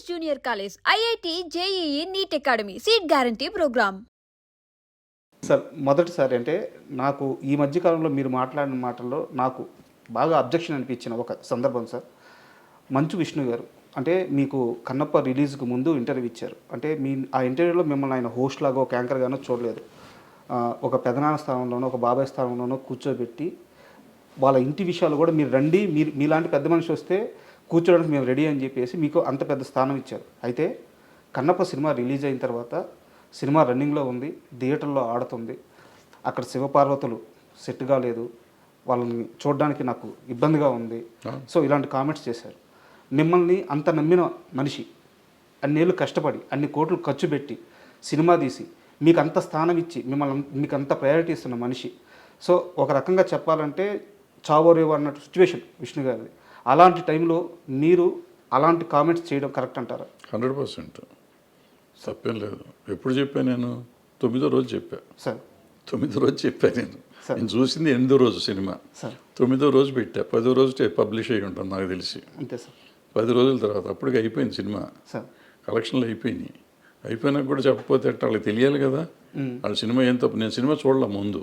Junior college, IIT, JEE, NEET academy, seat guarantee programme. Sir మొదటిసారి అంటే నాకు ఈ మధ్యకాలంలో మీరు మాట్లాడిన మాటల్లో నాకు బాగా అబ్జెక్షన్ అనిపించిన ఒక సందర్భం సార్. మంచు విష్ణు గారు అంటే మీకు కన్నప్ప రిలీజ్కి ముందు ఇంటర్వ్యూ ఇచ్చారు. అంటే ఆ ఇంటర్వ్యూలో మిమ్మల్ని ఆయన హోస్ట్ లాగా ఒక యాంకర్గానో చూడలేదు. ఒక పెదనాన్న స్థానంలోనో ఒక బాబాయ్ స్థానంలోనో కూర్చోబెట్టి వాళ్ళ ఇంటి విషయాలు కూడా మీరు రండి, మీలాంటి పెద్ద మనిషి వస్తే కూర్చోడానికి మేము రెడీ అని చెప్పేసి మీకు అంత పెద్ద స్థానం ఇచ్చారు. అయితే కన్నప్ప సినిమా రిలీజ్ అయిన తర్వాత సినిమా రన్నింగ్లో ఉంది, థియేటర్లో ఆడుతుంది, అక్కడ శివపార్వతులు సెట్ కాలేదు, వాళ్ళని చూడడానికి నాకు ఇబ్బందిగా ఉంది, సో ఇలాంటి కామెంట్స్ చేశారు. మిమ్మల్ని అంత నమ్మిన మనిషి అన్నేళ్ళు కష్టపడి అన్ని కోట్లు ఖర్చు పెట్టి సినిమా తీసి మీకు అంత స్థానం ఇచ్చి మీకు అంత ప్రయారిటీ ఇస్తున్న మనిషి, సో ఒక రకంగా చెప్పాలంటే చావోరేవో అన్నట్టు సిచ్యువేషన్ విష్ణు గారిది. అలాంటి టైంలో మీరు అలాంటి కామెంట్స్ చేయడం కరెక్ట్ అంటారా? 100% తప్పేం లేదు. ఎప్పుడు చెప్పాను నేను? 9వ రోజు చెప్పా సార్. 9వ రోజు చెప్పాను నేను చూసింది 8వ రోజు సినిమా సార్. 9వ రోజు పెట్టా, 10వ రోజు పబ్లిష్ అయ్యి ఉంటాను నాకు తెలిసి. అంతే సార్. 10 రోజుల తర్వాత అప్పటికి అయిపోయింది సినిమా, కలెక్షన్లు అయిపోయినాయి. అయిపోయినాక కూడా చెప్పకపోతే అట్లా వాళ్ళకి తెలియాలి కదా వాళ్ళ సినిమా ఏం తప్పు. నేను సినిమా చూడలే ముందు,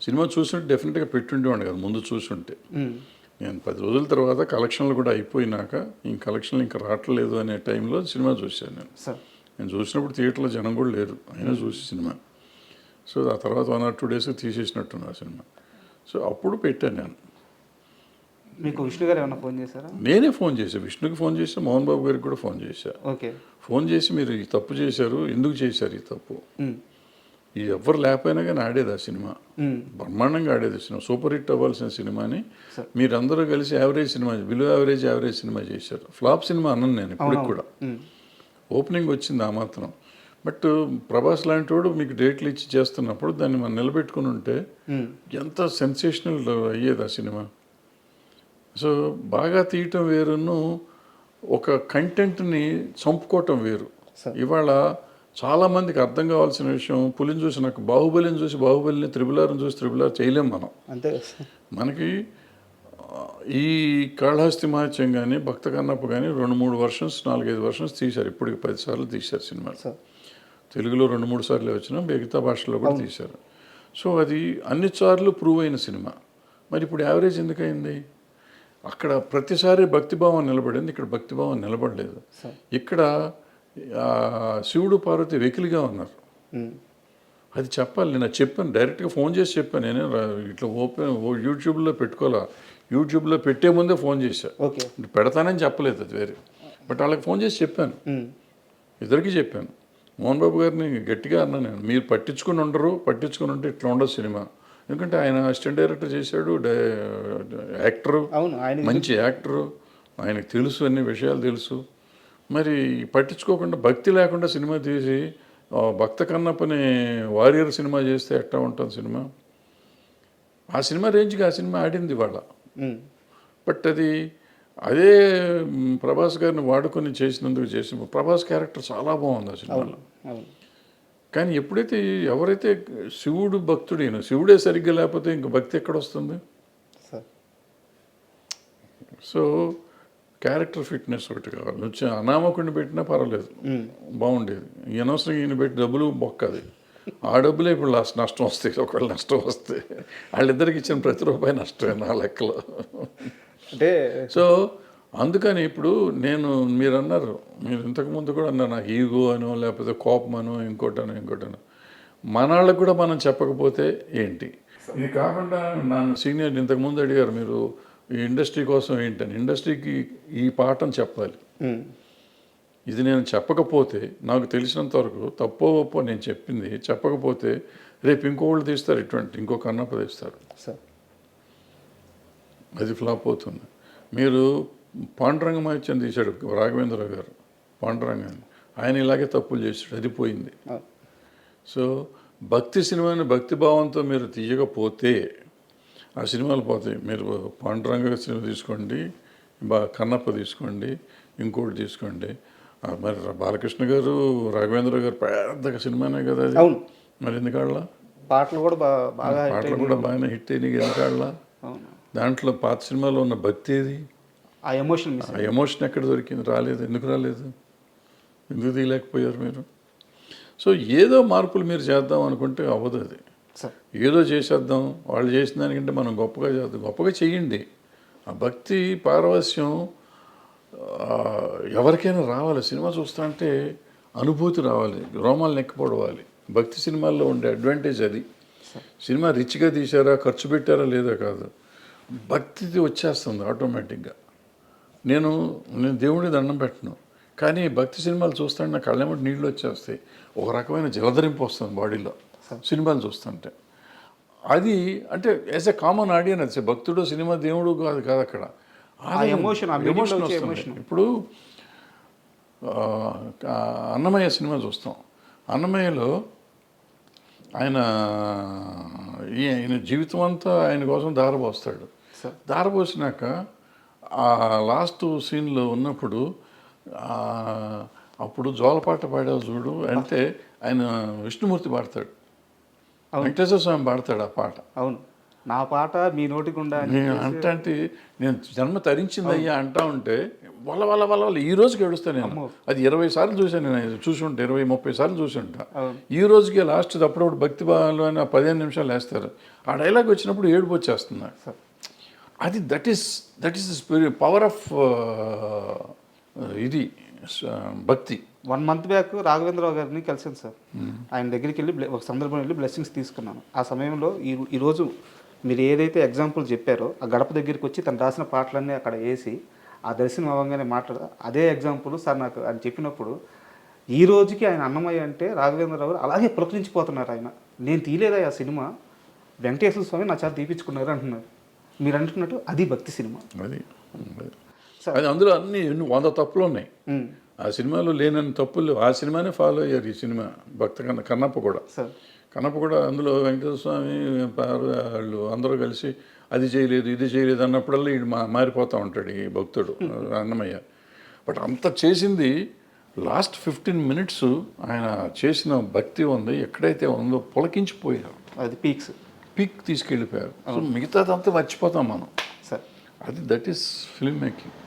సినిమా చూస్తుంటే డెఫినెట్గా పెట్టుండేవాడిని కదా ముందు చూస్తుంటే. నేను 10 రోజుల తర్వాత కలెక్షన్లు కూడా అయిపోయినాక ఈ కలెక్షన్లు ఇంకా రావట్లేదు అనే టైంలో సినిమా చూశాను నేను చూసినప్పుడు థియేటర్లో జనం కూడా లేరు, అయినా చూసి సినిమా. సో ఆ తర్వాత 1 or 2 days తీసేసినట్టున్నారు సినిమా. సో అప్పుడు పెట్టాను నేను. మీకు విష్ణు గారు ఏమైనా ఫోన్ చేశారా? నేనే ఫోన్ చేశాను, విష్ణుకి ఫోన్ చేశా, మోహన్ బాబు గారికి కూడా ఫోన్ చేశాను. ఓకే. ఫోన్ చేసి మీరు ఈ తప్పు చేశారు, ఎందుకు చేశారు ఈ తప్పు, ఈ ఎవ్వరు లేకపోయినా కానీ ఆడేది ఆ సినిమా, బ్రహ్మాండంగా ఆడేది సినిమా, సూపర్ హిట్ అవ్వాల్సిన సినిమాని మీరందరూ కలిసి average cinema, below average cinema చేశారు. ఫ్లాప్ సినిమా అన్నాను నేను ఇప్పటికి కూడా. ఓపెనింగ్ వచ్చింది ఆ మాత్రం. బట్ ప్రభాస్ లాంటి వాడు మీకు డేట్లు ఇచ్చి చేస్తున్నప్పుడు దాన్ని మనం నిలబెట్టుకుని ఉంటే ఎంత సెన్సేషనల్ అయ్యేది ఆ సినిమా. సో బాగా తీయటం వేరును ఒక కంటెంట్ని చంపుకోవటం వేరు. ఇవాళ చాలామందికి అర్థం కావాల్సిన విషయం, పులిని చూసి నాకు బాహుబలిని చూసి బాహుబలిని, త్రిబులార్ని చూసి త్రిబులార్ చేయలేం మనం. అంతే. మనకి ఈ కాళహస్తి మహత్యం కానీ భక్త కన్నప్ప కానీ 2-3 వర్షన్స్ 4-5 వర్షన్స్ తీశారు. ఇప్పటికి 10 సార్లు తీశారు సినిమాలు. తెలుగులో 2-3 సార్లు వచ్చినా మిగతా భాషలో కూడా తీశారు. సో అది అన్ని సార్లు ప్రూవ్ అయిన సినిమా. మరి ఇప్పుడు యావరేజ్ ఎందుకయింది? అక్కడ ప్రతిసారి భక్తిభావం నిలబడింది, ఇక్కడ భక్తిభావం నిలబడలేదు. ఇక్కడ శివుడు పార్వతి వెకిలిగా ఉన్నారు. అది చెప్పాలి. నేను చెప్పాను, డైరెక్ట్గా ఫోన్ చేసి చెప్పాను. నేనే ఇట్లా యూట్యూబ్లో పెట్టుకోవాలా, యూట్యూబ్లో పెట్టే ముందే ఫోన్ చేశాను. పెడతానని చెప్పలేదు, అది వేరే. బట్ వాళ్ళకి ఫోన్ చేసి చెప్పాను, ఇద్దరికి చెప్పాను. మోహన్ బాబు గారిని గట్టిగా అన్నాను నేను, మీరు పట్టించుకుని ఉంటే ఇట్లా ఉండదు సినిమా. ఎందుకంటే ఆయన అసిస్టెంట్ డైరెక్టర్ చేశాడు, యాక్టరు, మంచి యాక్టరు, ఆయనకు తెలుసు, అన్ని విషయాలు తెలుసు. మరి పట్టించుకోకుండా భక్తి లేకుండా సినిమా తీసి భక్త కన్నప్పని వారియర్ సినిమా చేస్తే ఎట్లా ఉంటుంది సినిమా? ఆ సినిమా రేంజ్కి ఆ సినిమా ఆడింది వాళ్ళ. బట్ అదే ప్రభాస్ గారిని వాడుకొని చేసినందుకు చేసిన ప్రభాస్ క్యారెక్టర్ చాలా బాగుంది ఆ సినిమాలో. కానీ ఎప్పుడైతే ఎవరైతే శివుడు భక్తుడైన, శివుడే సరిగ్గా లేకపోతే ఇంక భక్తి ఎక్కడ వస్తుంది? సో క్యారెక్టర్ ఫిట్నెస్ ఒకటి కావాలి. వచ్చి అనామకుడిని పెట్టినా పర్వాలేదు, బాగుండేది. ఈ అనవసరం ఈయన పెట్టి డబ్బులు బొక్కది, ఆ డబ్బులే ఇప్పుడు నష్టం వస్తాయి. ఒకవేళ నష్టం వస్తే వాళ్ళిద్దరికి ఇచ్చిన ప్రతి రూపాయి నష్టమే నా లెక్కలో. అంటే సో అందుకని ఇప్పుడు మీరు అన్నారు, మీరు ఇంతకుముందు కూడా అన్నారు నాకు ఈగో అనో లేకపోతే కోపం అనో ఇంకోటనో మన వాళ్ళకు కూడా మనం చెప్పకపోతే ఏంటి? ఇది కాకుండా నన్ను సీనియర్ ఇంతకుముందు అడిగారు, మీరు ఈ ఇండస్ట్రీ కోసం ఏంటని. ఇండస్ట్రీకి ఈ పాఠం చెప్పాలి. ఇది నేను చెప్పకపోతే, నాకు తెలిసినంత వరకు తప్పో ఒప్పో నేను చెప్పింది చెప్పకపోతే రేపు ఇంకోళ్ళు తీస్తారు, ఇంకో కన్నప్ప తీస్తారు, అది ఫ్లాప్ అవుతుంది. మీరు పాండురంగ మహత్యం తీశాడు రాఘవేంద్ర గారు, పాండురంగాన్ని, ఆయన ఇలాగే తప్పులు చేశాడు, అది పోయింది. సో భక్తి సినిమాని భక్తిభావంతో మీరు తీయకపోతే ఆ సినిమాలు పోతాయి. మీరు పాండురంగ సినిమా తీసుకోండి, కన్నప్ప తీసుకోండి, ఇంకోటి తీసుకోండి. మరి బాలకృష్ణ గారు రాఘవేంద్ర గారు పెద్ద సినిమానే కదా అది. మరి ఎందుకాళ్ళ పాటలు కూడా బాగానే హిట్ అయినాయి, ఎందుకాళ్ళ దాంట్లో పాత సినిమాలో ఉన్న భక్తి ఏది? ఆ ఎమోషన్ ఎక్కడ దొరికింది? రాలేదు. ఎందుకు రాలేదు? ఎందుకు తీయలేకపోయారు మీరు? సో ఏదో మార్పులు మీరు చేద్దాం అనుకుంటే అవ్వదు అది. సార్ ఏదో చేసేద్దాం, వాళ్ళు చేసిన దానికంటే మనం గొప్పగా చేద్దాం. గొప్పగా చెయ్యండి. ఆ భక్తి పారవస్యం ఎవరికైనా రావాలి. సినిమా చూస్తుంటే అనుభూతి రావాలి, రోమాలు నెక్కిపోవాలి. భక్తి సినిమాల్లో ఉండే అడ్వాంటేజ్ అది. సినిమా రిచ్గా తీశారా, ఖర్చు పెట్టారా లేదా కాదు, భక్తి వచ్చేస్తుంది ఆటోమేటిక్గా. నేను దేవుడి దండం పెట్టను, కానీ భక్తి సినిమాలు చూస్తుంటే నా కళ్ళెమ్మటి నీళ్ళు వచ్చేస్తాయి. ఒక రకమైన జలధరింపు వస్తుంది బాడీలో సినిమాలు చూస్తుంటే. అది అంటే యాజ్ ఎ కామన్ ఆడియన్స్, భక్తుడు సినిమా దేవుడు కాదు కాదు అక్కడ ఎమోషన్, ఆ medium లో వచ్చే వస్తుంది. ఇప్పుడు అన్నమయ్య సినిమా చూస్తాం. అన్నమయ్యలో ఆయన జీవితం అంతా ఆయన కోసం దారపోస్తాడు. దారపోసినాక ఆ లాస్ట్ సీన్లో ఉన్నప్పుడు అప్పుడు జోలపాట పాడావు చూడు అంటే ఆయన విష్ణుమూర్తి పాడతాడు, వెంకటేశ్వర స్వామి పాడతాడు ఆ పాట. అవును, నా పాట మీ నోటి గుండా నేను అంటే నేను జన్మ తరించిందయ్యా అంటా ఉంటే వల్ల వల్ల వల్ల వల్ల ఈ రోజుకి ఏడుస్తాను నేను. అది 20 సార్లు చూశాను నేను, చూసి ఉంటా 20-30 సార్లు చూసి ఉంటా. ఈ రోజుకి లాస్ట్ అప్పుడప్పుడు భక్తి భావంలో 15 నిమిషాలు వేస్తారు. ఆ డైలాగ్ వచ్చినప్పుడు ఏడుపు వచ్చేస్తుంది. అది దట్ ఈస్ పవర్ ఆఫ్ ఇది భక్తి. 1 మంత్ బ్యాక్ రాఘవేంద్రరావు గారిని కలిసాను సార్. ఆయన దగ్గరికి వెళ్ళి ఒక సందర్భం వెళ్ళి బ్లెస్సింగ్స్ తీసుకున్నాను. ఆ సమయంలో ఈరోజు మీరు ఏదైతే ఎగ్జాంపుల్ చెప్పారో ఆ గడప దగ్గరికి వచ్చి తను రాసిన పాటలన్నీ అక్కడ వేసి ఆ దర్శనం అవ్వగానే అదే ఎగ్జాంపుల్ సార్ నాకు ఆయన చెప్పినప్పుడు ఈ రోజుకి ఆయన అన్నమయ్య అంటే రాఘవేంద్రరావు గారు అలాగే పులకరించిపోతున్నారు. ఆయన నేను తీయలేదా ఆ సినిమా, వెంకటేశ్వర స్వామి నా చేత తీపించుకున్నారు అంటున్నారు. మీరు అంటున్నట్టు అది భక్తి సినిమా. అది అందులో అన్ని 100 తప్పులు ఉన్నాయి. ఆ సినిమాలో లేనన్ని తప్పులు ఆ సినిమానే ఫాలో అయ్యారు. ఈ సినిమా కన్నప్ప కూడా అందులో వెంకటేశ్వర స్వామి వాళ్ళు అందరూ కలిసి అది చేయలేదు ఇది చేయలేదు అన్నప్పుడల్లా వీడు మారిపోతూ ఉంటాడు ఈ భక్తుడు అన్నమయ్య. బట్ అంత చేసింది లాస్ట్ 15 మినిట్స్ ఆయన చేసిన భక్తి ఉంది ఎక్కడైతే ఉందో పులకించిపోయారు. అది పీక్ తీసుకెళ్ళిపోయారు. సో మిగతాదంతా మర్చిపోతాం మనం. సార్ అది దట్ ఈస్ ఫిల్మ్ మేకింగ్.